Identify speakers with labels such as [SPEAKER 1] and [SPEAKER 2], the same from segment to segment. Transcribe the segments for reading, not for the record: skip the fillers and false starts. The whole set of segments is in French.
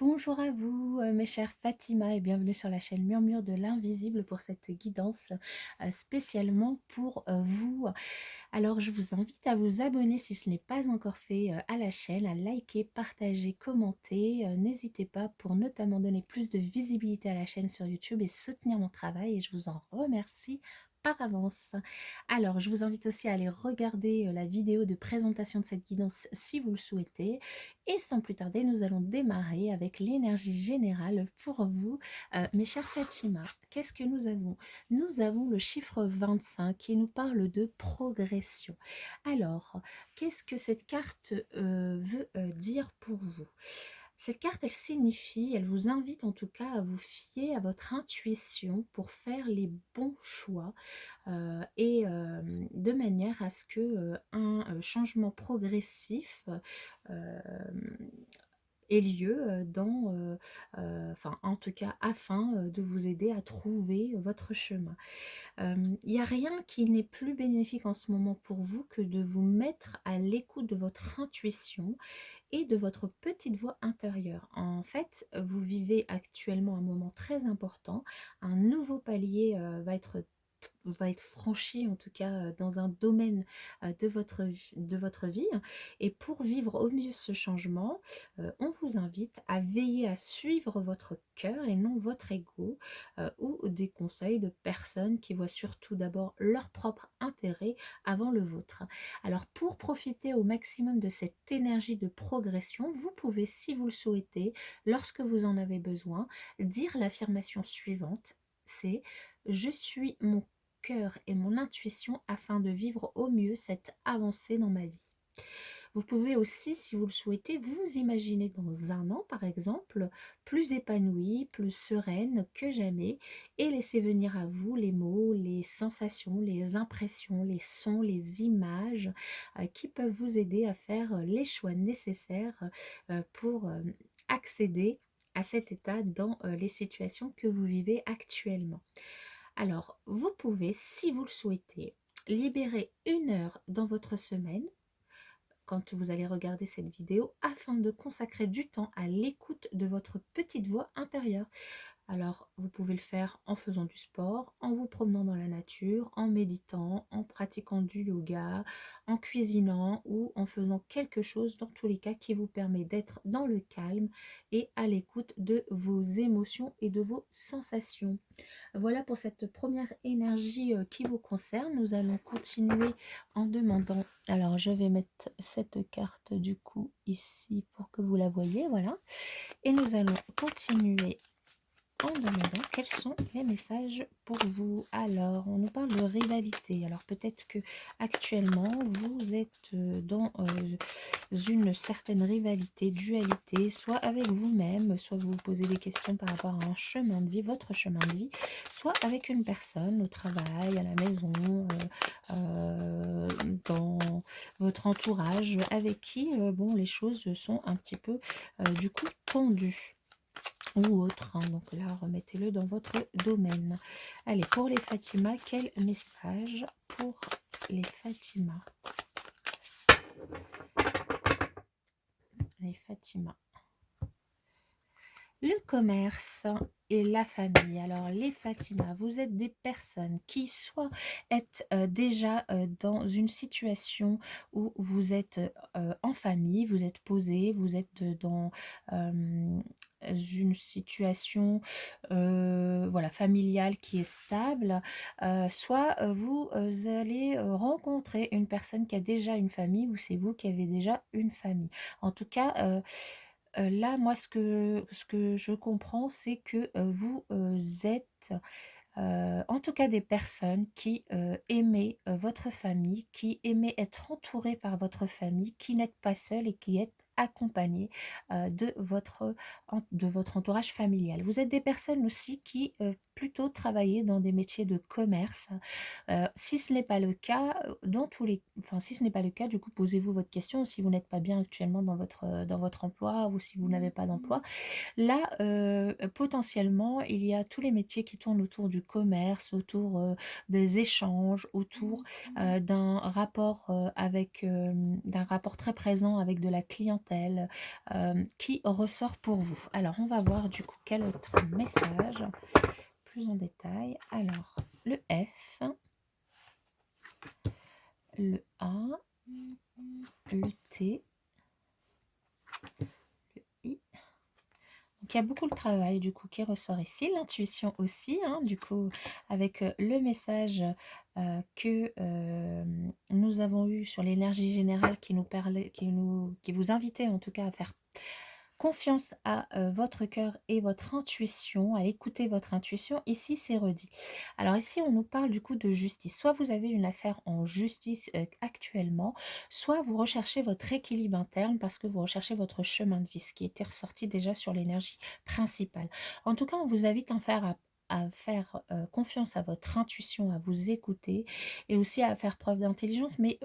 [SPEAKER 1] Bonjour à vous, mes chères Fatima, et bienvenue sur la chaîne Murmure de l'Invisible pour cette guidance spécialement pour vous. Alors, je vous invite à vous abonner si ce n'est pas encore fait à la chaîne, à liker, partager, commenter. N'hésitez pas pour notamment donner plus de visibilité à la chaîne sur YouTube et soutenir mon travail, et je vous en remercie par avance. Alors, je vous invite aussi à aller regarder la vidéo de présentation de cette guidance si vous le souhaitez. Et sans plus tarder, nous allons démarrer avec l'énergie générale pour vous, mes chères Fatima. Qu'est-ce que nous avons? Nous avons le chiffre 25 qui nous parle de progression. Alors, qu'est-ce que cette carte veut dire pour vous? Cette carte, elle signifie, elle vous invite en tout cas à vous fier à votre intuition pour faire les bons choix de manière à ce que un changement progressif euh, ait lieu enfin en tout cas afin de vous aider à trouver votre chemin. Il n'y a rien qui n'est plus bénéfique en ce moment pour vous que de vous mettre à l'écoute de votre intuition et de votre petite voix intérieure. En fait, vous vivez actuellement un moment très important. Un nouveau palier va être franchi, en tout cas dans un domaine de votre vie. Et pour vivre au mieux ce changement, on vous invite à veiller à suivre votre cœur et non votre ego, ou des conseils de personnes qui voient surtout d'abord leur propre intérêt avant le vôtre. Alors pour profiter au maximum de cette énergie de progression, vous pouvez, si vous le souhaitez, lorsque vous en avez besoin, dire l'affirmation suivante, c'est: je suis mon cœur et mon intuition afin de vivre au mieux cette avancée dans ma vie. Vous pouvez aussi, si vous le souhaitez, vous imaginer dans un an, par exemple, plus épanouie, plus sereine que jamais, et laisser venir à vous les mots, les sensations, les impressions, les sons, les images qui peuvent vous aider à faire les choix nécessaires pour accéder à cet état dans les situations que vous vivez actuellement. Alors, vous pouvez, si vous le souhaitez, libérer 1 heure dans votre semaine quand vous allez regarder cette vidéo afin de consacrer du temps à l'écoute de votre petite voix intérieure. Alors, vous pouvez le faire en faisant du sport, en vous promenant dans la nature, en méditant, en pratiquant du yoga, en cuisinant ou en faisant quelque chose, dans tous les cas, qui vous permet d'être dans le calme et à l'écoute de vos émotions et de vos sensations. Voilà pour cette première énergie qui vous concerne. Nous allons continuer en demandant. Alors, je vais mettre cette carte du coup ici pour que vous la voyez. Voilà. Et nous allons continuer en demandant quels sont les messages pour vous. Alors, on nous parle de rivalité. Alors, peut-être que actuellement vous êtes dans une certaine rivalité, dualité, soit avec vous-même, soit vous vous posez des questions par rapport à un chemin de vie, votre chemin de vie, soit avec une personne au travail, à la maison, dans votre entourage, avec qui, bon, les choses sont un petit peu, du coup, tendues ou autre, hein. Donc là, remettez-le dans votre domaine. Allez, pour les Fatima, quel message pour les Fatima? Les Fatima. Le commerce et la famille. Alors, les Fatima, vous êtes des personnes qui soit êtes déjà dans une situation où vous êtes en famille, vous êtes posé, vous êtes dans une situation voilà, familiale qui est stable, soit vous allez rencontrer une personne qui a déjà une famille ou c'est vous qui avez déjà une famille. En tout cas, là, moi, ce que je comprends, c'est que, vous, êtes, en tout cas des personnes qui, aimez, votre famille, qui aimez être entourées par votre famille, qui n'êtes pas seules et qui êtes accompagnées, de votre entourage familial. Vous êtes des personnes aussi qui, plutôt travaillez dans des métiers de commerce. Si ce n'est pas le cas, si ce n'est pas le cas, du coup, posez-vous votre question. Si vous n'êtes pas bien actuellement dans votre emploi ou si vous n'avez pas d'emploi, là, potentiellement, il y a tous les métiers qui tournent autour du commerce, autour, des échanges, autour, d'un rapport très présent avec de la clientèle clientèle qui ressort pour vous. Alors, on va voir du coup quel autre message, plus en détail. Alors, le F, le A, le T, le I. Donc, il y a beaucoup de travail du coup qui ressort ici, l'intuition aussi, hein, du coup, avec le message que nous avons eu sur l'énergie générale qui nous parlait, qui vous invitait en tout cas à faire confiance à votre cœur et votre intuition, à écouter votre intuition. Ici, c'est redit. Alors ici, on nous parle du coup de justice. Soit vous avez une affaire en justice actuellement, soit vous recherchez votre équilibre interne parce que vous recherchez votre chemin de vie, ce qui était ressorti déjà sur l'énergie principale. En tout cas, on vous invite à faire confiance à votre intuition, à vous écouter et aussi à faire preuve d'intelligence. Mais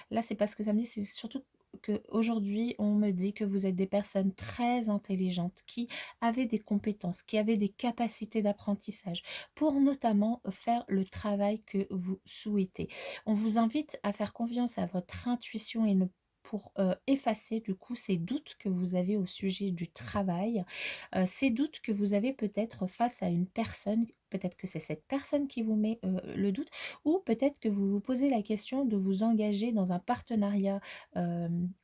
[SPEAKER 1] là, c'est pas ce que ça me dit, c'est surtout qu'aujourd'hui, on me dit que vous êtes des personnes très intelligentes, qui avaient des compétences, qui avaient des capacités d'apprentissage, pour notamment faire le travail que vous souhaitez. On vous invite à faire confiance à votre intuition et ne pour effacer du coup ces doutes que vous avez au sujet du travail, ces doutes que vous avez peut-être face à une personne, peut-être que c'est cette personne qui vous met le doute, ou peut-être que vous vous posez la question de vous engager dans un partenariat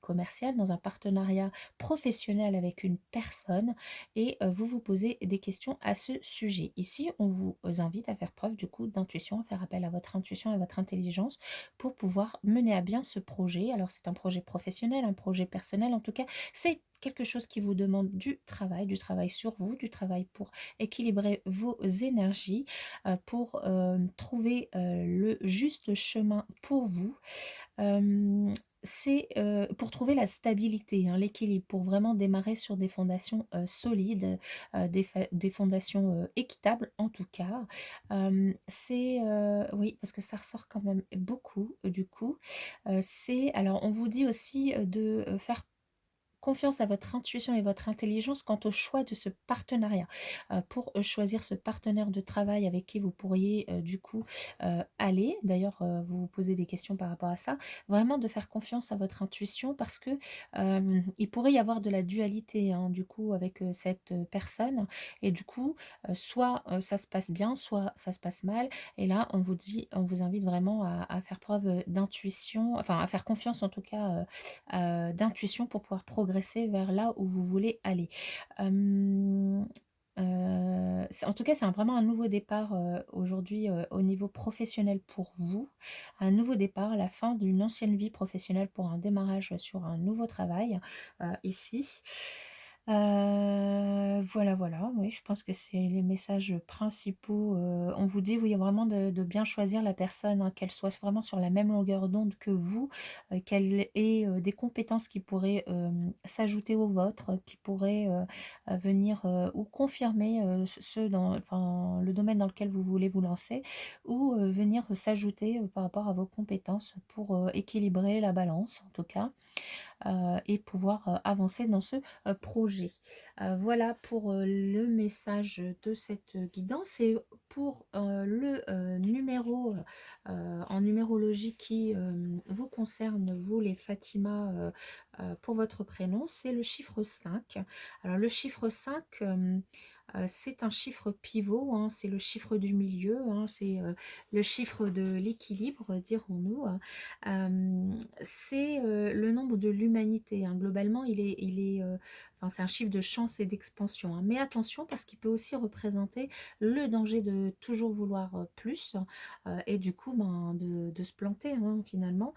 [SPEAKER 1] commercial, dans un partenariat professionnel avec une personne et vous vous posez des questions à ce sujet. Ici, on vous invite à faire preuve du coup d'intuition, à faire appel à votre intuition et à votre intelligence pour pouvoir mener à bien ce projet. Alors c'est un projet professionnel, un projet personnel, en tout cas, c'est quelque chose qui vous demande du travail sur vous, du travail pour équilibrer vos énergies, pour trouver le juste chemin pour vous. C'est, pour trouver la stabilité, hein, l'équilibre, pour vraiment démarrer sur des fondations, solides, des fondations, équitables en tout cas. C'est, oui, parce que ça ressort quand même beaucoup, du coup. C'est alors on vous dit aussi, de, faire confiance à votre intuition et votre intelligence quant au choix de ce partenariat. Pour, choisir ce partenaire de travail avec qui vous pourriez, du coup, aller. D'ailleurs, vous vous posez des questions par rapport à ça. Vraiment de faire confiance à votre intuition parce que, il pourrait y avoir de la dualité, hein, du coup, avec, cette, personne et du coup, soit, ça se passe bien, soit ça se passe mal et là, on vous invite vraiment à faire preuve, d'intuition, enfin, à faire confiance en tout cas, d'intuition pour pouvoir progresser vers là où vous voulez aller. Hem, c'est en tout cas, c'est vraiment un nouveau départ, aujourd'hui, au niveau professionnel pour vous. Un nouveau départ, la fin d'une ancienne vie professionnelle pour un démarrage sur un nouveau travail, ici. Voilà, voilà, oui, je pense que c'est les messages principaux, on vous dit, oui, vraiment de bien choisir la personne, hein, qu'elle soit vraiment sur la même longueur d'onde que vous, qu'elle ait, des compétences qui pourraient, s'ajouter aux vôtres, qui pourraient, venir, ou confirmer, ce dans enfin, le domaine dans lequel vous voulez vous lancer ou, venir s'ajouter, par rapport à vos compétences pour, équilibrer la balance en tout cas et pouvoir, avancer dans ce, projet. Voilà pour, le message de cette, guidance et pour, le, numéro, en numérologie qui, vous concerne, vous les Fatima, pour votre prénom, c'est le chiffre 5. Alors le chiffre 5, c'est un chiffre pivot, hein, c'est le chiffre du milieu, hein, c'est, le chiffre de l'équilibre, dirons-nous. C'est, le nombre de l'humanité, hein. Globalement, enfin, c'est un chiffre de chance et d'expansion, hein. Mais attention parce qu'il peut aussi représenter le danger de toujours vouloir, plus, et du coup, ben, de se planter, hein, finalement.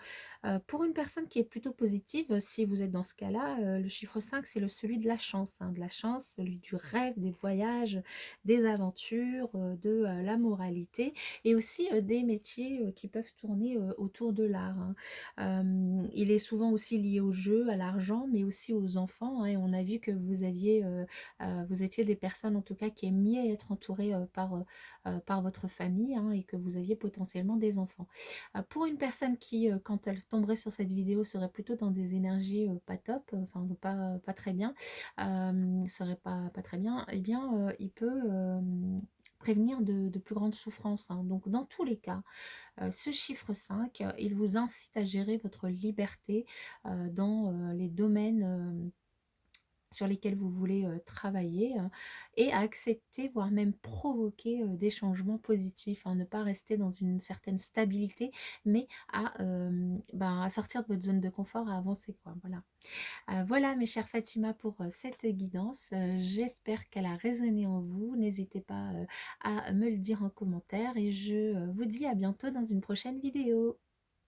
[SPEAKER 1] Pour une personne qui est plutôt positive, si vous êtes dans ce cas-là, le chiffre 5, c'est celui de la chance, hein, de la chance, celui du rêve, des voyages, des aventures, de, la moralité et aussi, des métiers, qui peuvent tourner, autour de l'art, hein. Il est souvent aussi lié au jeu, à l'argent, mais aussi aux enfants, hein, et on a vu que vous étiez des personnes en tout cas qui aimiez être entourées, par votre famille, hein, et que vous aviez potentiellement des enfants. Pour une personne qui, quand elle tomberait sur cette vidéo, serait plutôt dans des énergies, pas top, enfin de pas très bien, serait pas très bien, eh bien, il peut, prévenir de plus grandes souffrances, hein. Donc dans tous les cas, ce chiffre 5, il vous incite à gérer votre liberté, dans, les domaines, sur lesquels vous voulez, travailler, et à accepter, voire même provoquer, des changements positifs, hein. Ne pas rester dans une certaine stabilité, mais à, à sortir de votre zone de confort, à avancer quoi, voilà. Voilà mes chères Fatima pour, cette guidance, j'espère qu'elle a résonné en vous. N'hésitez pas, à me le dire en commentaire et je, vous dis à bientôt dans une prochaine vidéo.